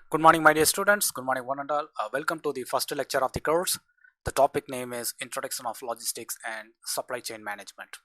Good morning, my dear students. Good morning, one and all. Welcome to the first lecture of the course. The topic name is Introduction of Logistics and Supply Chain Management.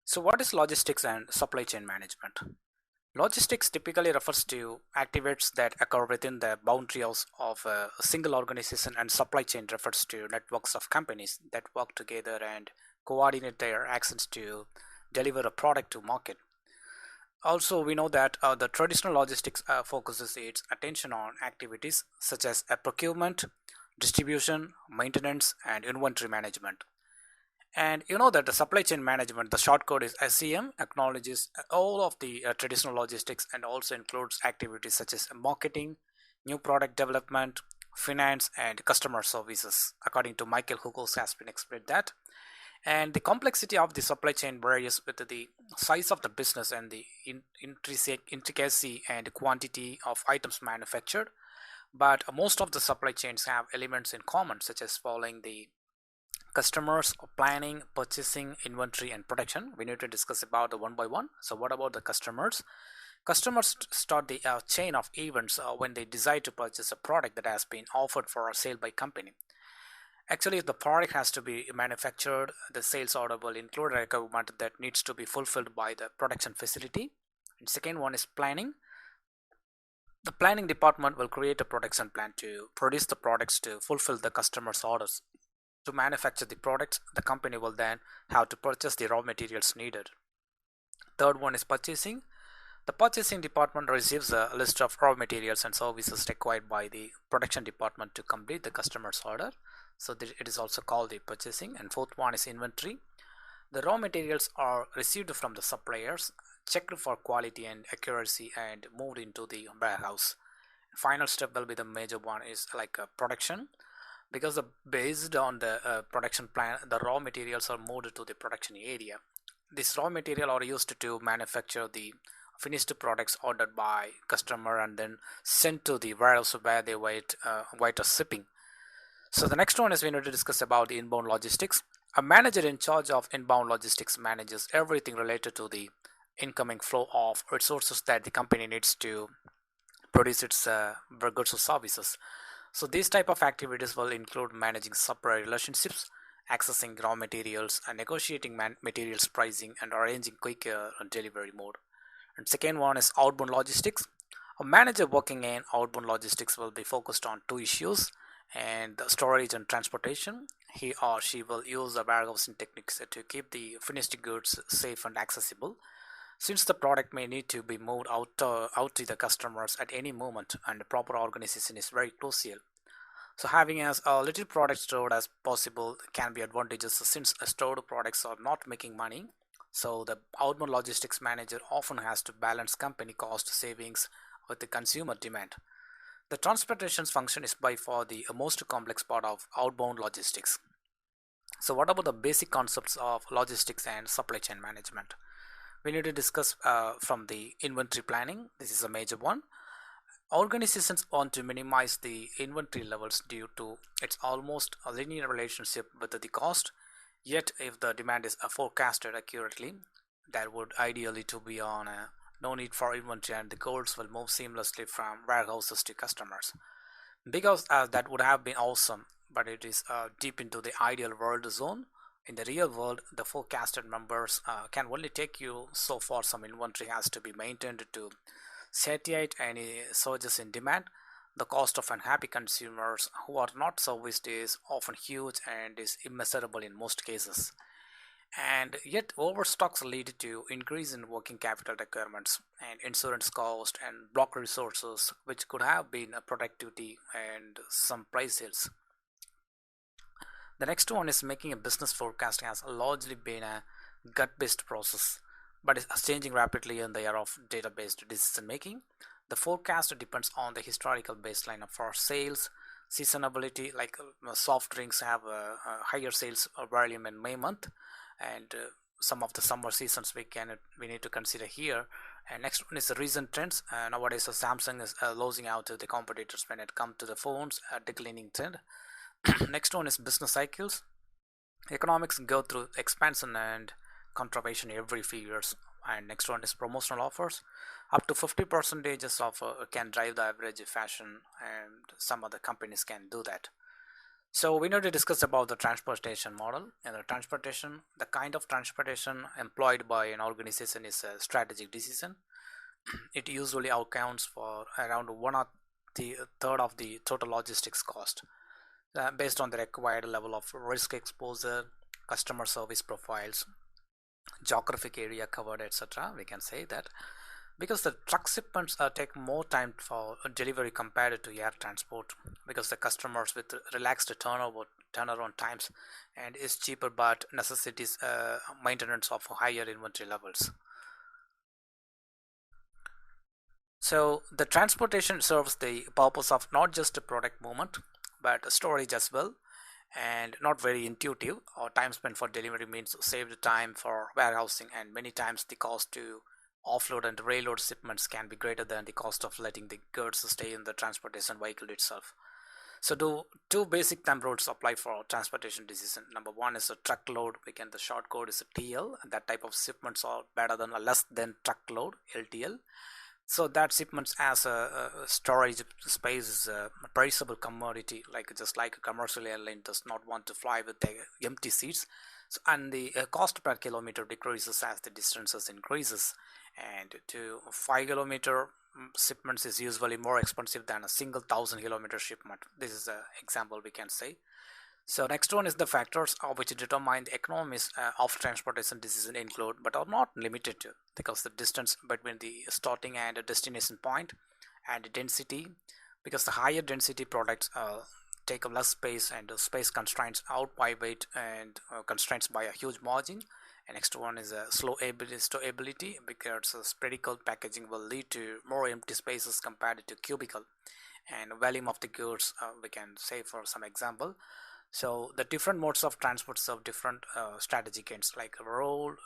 So, what is logistics and supply chain management? Logistics typically refers to activities that occur within the boundaries of a single organization, and supply chain refers to networks of companies that work together and coordinate their actions to deliver a product to market. Also, we know that the traditional logistics focuses its attention on activities such as procurement, distribution, maintenance, and inventory management. And you know that the supply chain management, the short code is SCM, acknowledges all of the traditional logistics and also includes activities such as marketing, new product development, finance, and customer services. According to Michael Hugos has been explained that. And the complexity of the supply chain varies with the size of the business and the intrinsic intricacy and quantity of items manufactured. But most of the supply chains have elements in common, such as following the customers, planning, purchasing, inventory, and production. We need to discuss about the one by one. So, what about the customers? Customers start the chain of events when they decide to purchase a product that has been offered for a sale by company. Actually, if the product has to be manufactured, the sales order will include a requirement that needs to be fulfilled by the production facility. And second one is planning. The planning department will create a production plan to produce the products to fulfill the customer's orders. To manufacture the products, the company will then have to purchase the raw materials needed. Third one is purchasing. The purchasing department receives a list of raw materials and services required by the production department to complete the customer's order. So it is also called the purchasing. And fourth one is inventory. The raw materials are received from the suppliers, checked for quality and accuracy, and moved into the warehouse. Final step will be the major one is like production, because based on the production plan, the raw materials are moved to the production area. This raw material are used to manufacture the finished products ordered by customer and then sent to the warehouse where they wait a shipping. So the next one is we need to discuss about the inbound logistics. A manager in charge of inbound logistics manages everything related to the incoming flow of resources that the company needs to produce its goods or services. So these type of activities will include managing supplier relationships, accessing raw materials, and negotiating materials pricing, and arranging quick delivery mode. And second one is outbound logistics. A manager working in outbound logistics will be focused on two issues, and the storage and transportation. He or she will use the warehousing techniques to keep the finished goods safe and accessible, since the product may need to be moved out to the customers at any moment, and proper organization is very crucial. So having as little product stored as possible can be advantageous, since stored products are not making money. So the outbound logistics manager often has to balance company cost savings with the consumer demand. The transportation function is by far the most complex part of outbound logistics. So what about the basic concepts of logistics and supply chain management? We need to discuss from the inventory planning. This is a major one. Organizations want to minimize the inventory levels due to its almost a linear relationship with the cost. Yet, if the demand is forecasted accurately, that would ideally to be on a no need for inventory, and the goods will move seamlessly from warehouses to customers. Because that would have been awesome, but it is deep into the ideal world zone. In the real world, the forecasted numbers can only take you so far. Some inventory has to be maintained to satiate any surges in demand. The cost of unhappy consumers who are not serviced is often huge and is immeasurable in most cases. And yet, overstocks lead to increase in working capital requirements and insurance cost and block resources, which could have been a productivity and some price sales. The next one is making a business forecasting has largely been a gut-based process, but is changing rapidly in the era of data-based decision making. The forecast depends on the historical baseline of our sales, seasonability, like soft drinks have a higher sales volume in May month, and some of the summer seasons we need to consider here. And next one is the recent trends. Nowadays, Samsung is losing out to the competitors when it comes to the phones, declining trend. Next one is business cycles. Economics go through expansion and contraction every few years. And next one is promotional offers. Up to 50 percentages offer can drive the average fashion, and some other companies can do that. So we need to discuss about the transportation model. And the transportation, the kind of transportation employed by an organization is a strategic decision. It usually accounts for around one or the third of the total logistics cost, based on the required level of risk exposure, customer service profiles, geographic area covered, etc. We can say that because the truck shipments take more time for delivery compared to air transport, because the customers with relaxed turnaround times and is cheaper but necessitates maintenance of higher inventory levels. So the transportation serves the purpose of not just a product movement but storage as well, and not very intuitive. Or time spent for delivery means saved time for warehousing, and many times the cost to offload and reload shipments can be greater than the cost of letting the goods stay in the transportation vehicle itself. So do two basic thumb rules apply for transportation decision. Number one is a truckload. We can, the short code is a TL, and that type of shipments are better than a less than truckload, LTL. So that shipments as a storage space is a perishable commodity, like just like a commercial airline does not want to fly with the empty seats. So, and the cost per kilometer decreases as the distances increases, and to 5 kilometer shipments is usually more expensive than a single 1,000 kilometer shipment. This is an example we can say. So next one is the factors which determine the economics of transportation decision include but are not limited to, because the distance between the starting and destination point, and density, because the higher density products take up less space, and space constraints outweigh weight and constraints by a huge margin. And next one is a slow stability, because spherical packaging will lead to more empty spaces compared to cubical. And volume of the goods, we can say for some example. So the different modes of transport serve different strategic ends, like road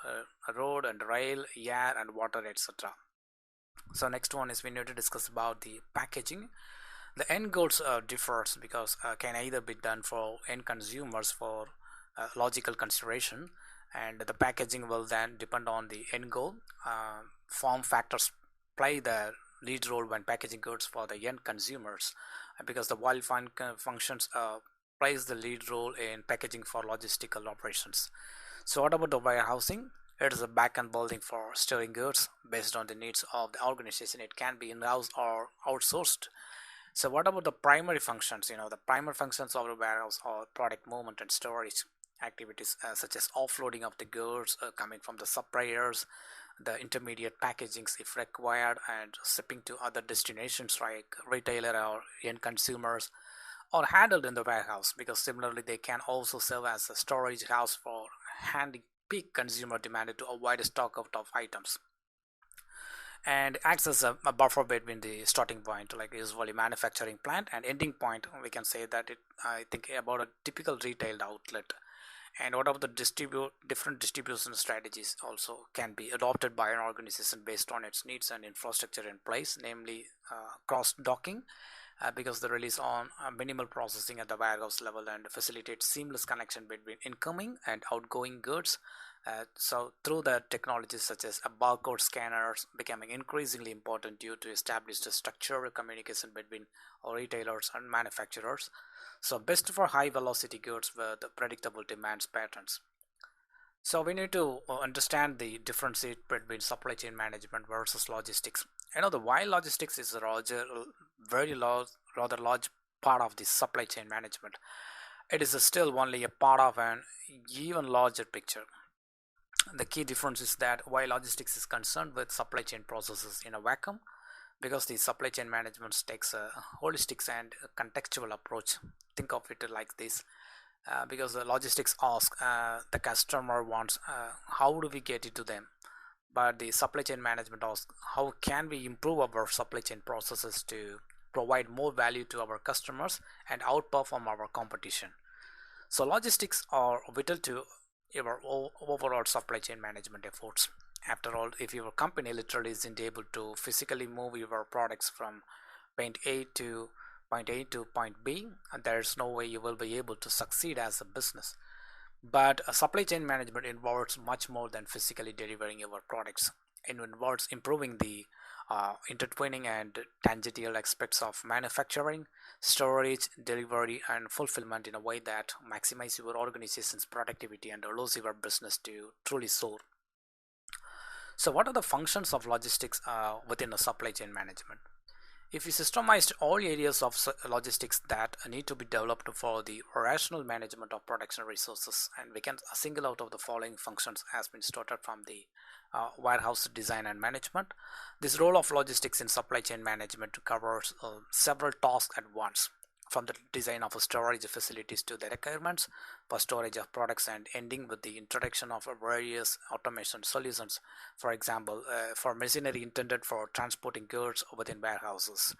and rail, air and water, etc. So next one is we need to discuss about the packaging. The end goals differs, because can either be done for end consumers for logical consideration, and the packaging will then depend on the end goal. Form factors play the lead role when packaging goods for the end consumers, because the while functions plays the lead role in packaging for logistical operations. So what about the warehousing? It is a back-end building for storing goods based on the needs of the organization. It can be in-house or outsourced. So what about the primary functions? The primary functions of the warehouse are product movement and storage activities, such as offloading of the goods coming from the suppliers, the intermediate packagings if required, and shipping to other destinations like retailer or end consumers, or handled in the warehouse, because similarly they can also serve as a storage house for handling peak consumer demand to avoid stock out of items, and acts as a buffer between the starting point, like usually manufacturing plant, and ending point. We can say that it, I think about a typical retail outlet. And what of the different distribution strategies also can be adopted by an organization based on its needs and infrastructure in place, namely cross docking, because the release on minimal processing at the warehouse level and facilitate seamless connection between incoming and outgoing goods. So through the technologies such as barcode scanners becoming increasingly important due to established structured communication between retailers and manufacturers. So best for high velocity goods with predictable demands patterns. So we need to understand the difference between supply chain management versus logistics. The why logistics is a very large, rather large part of the supply chain management. It is still only a part of an even larger picture. The key difference is that while logistics is concerned with supply chain processes in a vacuum, because the supply chain management takes a holistic and contextual approach. Think of it like this, because the logistics ask the customer wants, how do we get it to them, but the supply chain management asks, how can we improve our supply chain processes to provide more value to our customers and outperform our competition. So logistics are vital to your overall supply chain management efforts. After all, if your company literally isn't able to physically move your products from point A to point B, there's no way you will be able to succeed as a business. But supply chain management involves much more than physically delivering your products. It involves improving the intertwining and tangential aspects of manufacturing, storage, delivery, and fulfillment in a way that maximizes your organization's productivity and allows your business to truly soar. So, what are the functions of logistics within a supply chain management? If we systemized all areas of logistics that need to be developed for the rational management of production resources, and we can single out of the following functions has been started from the warehouse design and management. This role of logistics in supply chain management covers several tasks at once, from the design of storage facilities to the requirements for storage of products, and ending with the introduction of various automation solutions, for example for machinery intended for transporting goods within warehouses.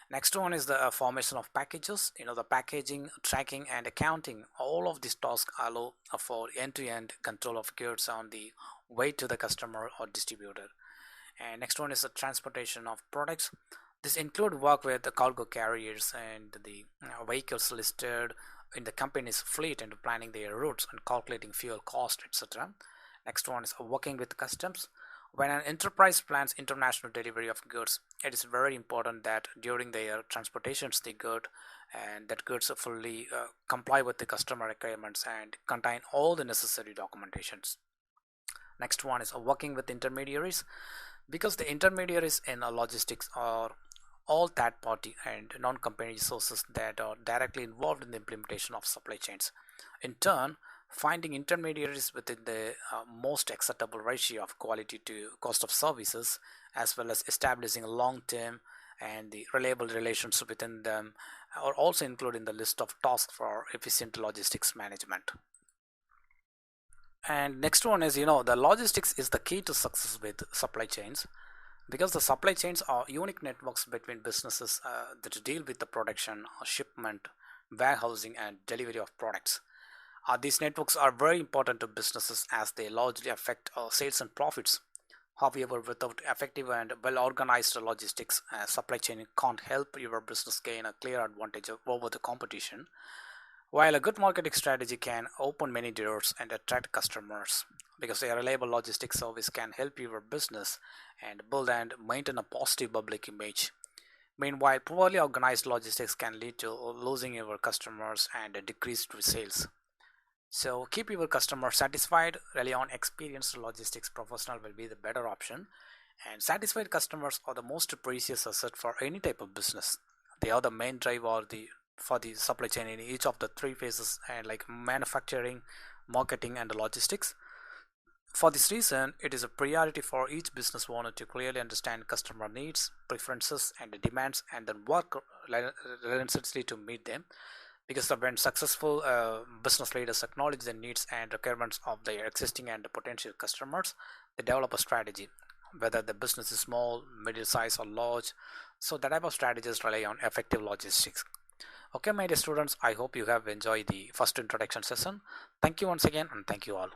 Next one is the formation of packages. The packaging, tracking, and accounting, all of these tasks allow for end-to-end control of goods on the way to the customer or distributor. And next one is the transportation of products. This include work with the cargo carriers and the vehicles listed in the company's fleet, and planning their routes and calculating fuel cost, etc. Next one is working with customs. When an enterprise plans international delivery of goods, it is very important that during their transportations the goods fully comply with the customer requirements and contain all the necessary documentations. Next one is working with intermediaries, because the intermediaries in logistics are all third party and non-company sources that are directly involved in the implementation of supply chains. In turn, finding intermediaries within the most acceptable ratio of quality to cost of services, as well as establishing long-term and the reliable relations within them, are also included in the list of tasks for efficient logistics management. And next one is, the logistics is the key to success with supply chains, because the supply chains are unique networks between businesses that deal with the production, shipment, warehousing, and delivery of products. These networks are very important to businesses as they largely affect sales and profits. However, without effective and well organized logistics, supply chain can't help your business gain a clear advantage over the competition. While a good marketing strategy can open many doors and attract customers, because a reliable logistics service can help your business and build and maintain a positive public image. Meanwhile, poorly organized logistics can lead to losing your customers and decreased sales. So keep your customer satisfied. Rely on experienced logistics professional will be the better option. And satisfied customers are the most precious asset for any type of business. They are the main driver for the supply chain in each of the three phases, and like manufacturing, marketing, and logistics. For this reason, it is a priority for each business owner to clearly understand customer needs, preferences, and demands, and then work relentlessly to meet them. Because when successful business leaders acknowledge the needs and requirements of their existing and potential customers, they develop a strategy, whether the business is small, middle size, or large. So the type of strategies rely on effective logistics. Okay, my dear students, I hope you have enjoyed the first introduction session. Thank you once again, and thank you all.